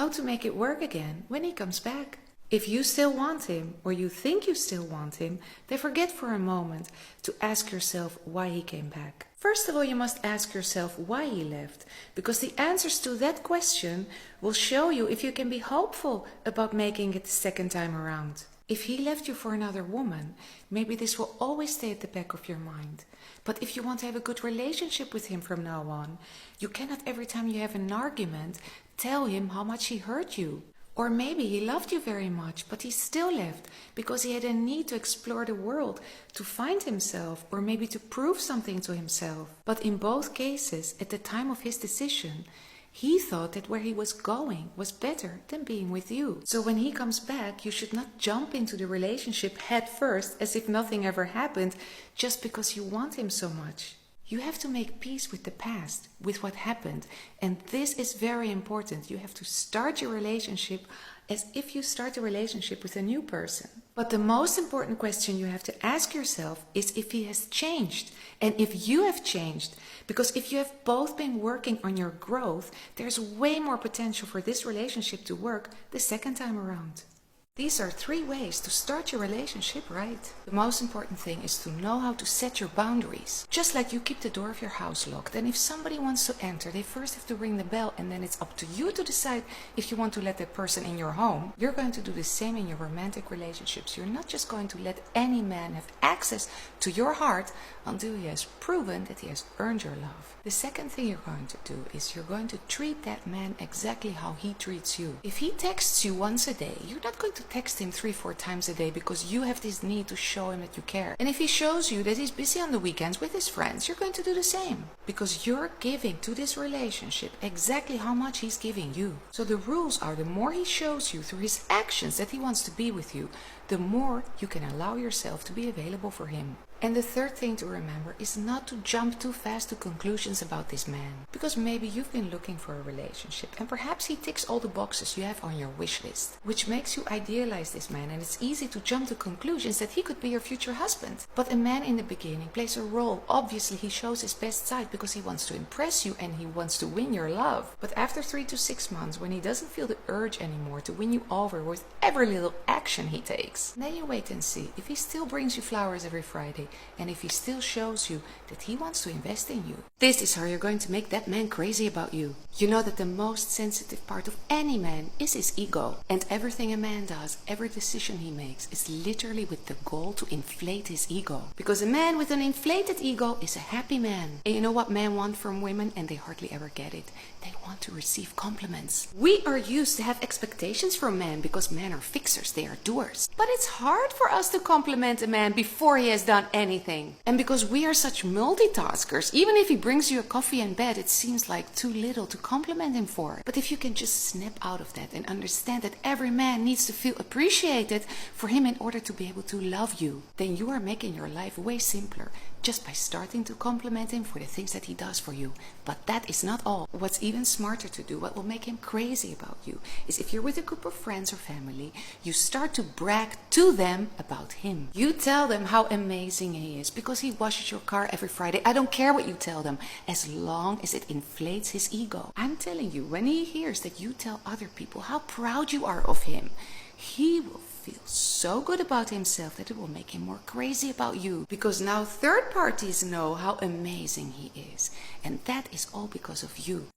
how to make it work again when he comes back. If you still want him, or you think you still want him, then forget for a moment to ask yourself why he came back. First of all, you must ask yourself why he left, because the answers to that question will show you if you can be hopeful about making it the second time around. If he left you for another woman, maybe this will always stay at the back of your mind. But if you want to have a good relationship with him from now on, you cannot every time you have an argument tell him how much he hurt you. Or maybe he loved you very much, but he still left because he had a need to explore the world, to find himself, or maybe to prove something to himself. But in both cases, at the time of his decision, he thought that where he was going was better than being with you. So when he comes back, you should not jump into the relationship head first as if nothing ever happened just because you want him so much. You have to make peace with the past, with what happened. And this is very important. You have to start your relationship as if you start a relationship with a new person. But the most important question you have to ask yourself is if he has changed and if you have changed. Because if you have both been working on your growth, there's way more potential for this relationship to work the second time around. These are 3 ways to start your relationship right. The most important thing is to know how to set your boundaries. Just like you keep the door of your house locked, and if somebody wants to enter, they first have to ring the bell, and then it's up to you to decide if you want to let that person in your home. You're going to do the same in your romantic relationships. You're not just going to let any man have access to your heart until he has proven that he has earned your love. The second thing you're going to do is you're going to treat that man exactly how he treats you. If he texts you once a day, you're not going to text him 3-4 times a day because you have this need to show him that you care. And if he shows you that he's busy on the weekends with his friends, you're going to do the same because you're giving to this relationship exactly how much he's giving you. So the rules are, the more he shows you through his actions that he wants to be with you, the more you can allow yourself to be available for him. And the third thing to remember is not to jump too fast to conclusions about this man. Because maybe you've been looking for a relationship and perhaps he ticks all the boxes you have on your wish list, which makes you idealize this man, and it's easy to jump to conclusions that he could be your future husband. But a man in the beginning plays a role. Obviously he shows his best side because he wants to impress you and he wants to win your love. But after 3 to 6 months, when he doesn't feel the urge anymore to win you over with every little action he takes, then you wait and see if he still brings you flowers every Friday, and if he still shows you that he wants to invest in you. This is how you're going to make that man crazy about you. You know that the most sensitive part of any man is his ego. And everything a man does, every decision he makes, is literally with the goal to inflate his ego. Because a man with an inflated ego is a happy man. And you know what men want from women, and they hardly ever get it? They want to receive compliments. We are used to have expectations from men because men are fixers, they are doers. But it's hard for us to compliment a man before he has done anything. And because we are such multitaskers, even if he brings you a coffee in bed, it seems like too little to compliment him for. But if you can just snap out of that and understand that every man needs to feel appreciated for him in order to be able to love you, then you are making your life way simpler just by starting to compliment him for the things that he does for you. But that is not all. What's even smarter to do, what will make him crazy about you, is if you're with a group of friends or family, you start to brag to them about him. You tell them how amazing he is because he washes your car every Friday. I don't care what you tell them, as long as it inflates his ego. I'm telling you, when he hears that you tell other people how proud you are of him, he will feel so good about himself that it will make him more crazy about you, because now third parties know how amazing he is, and that is all because of you.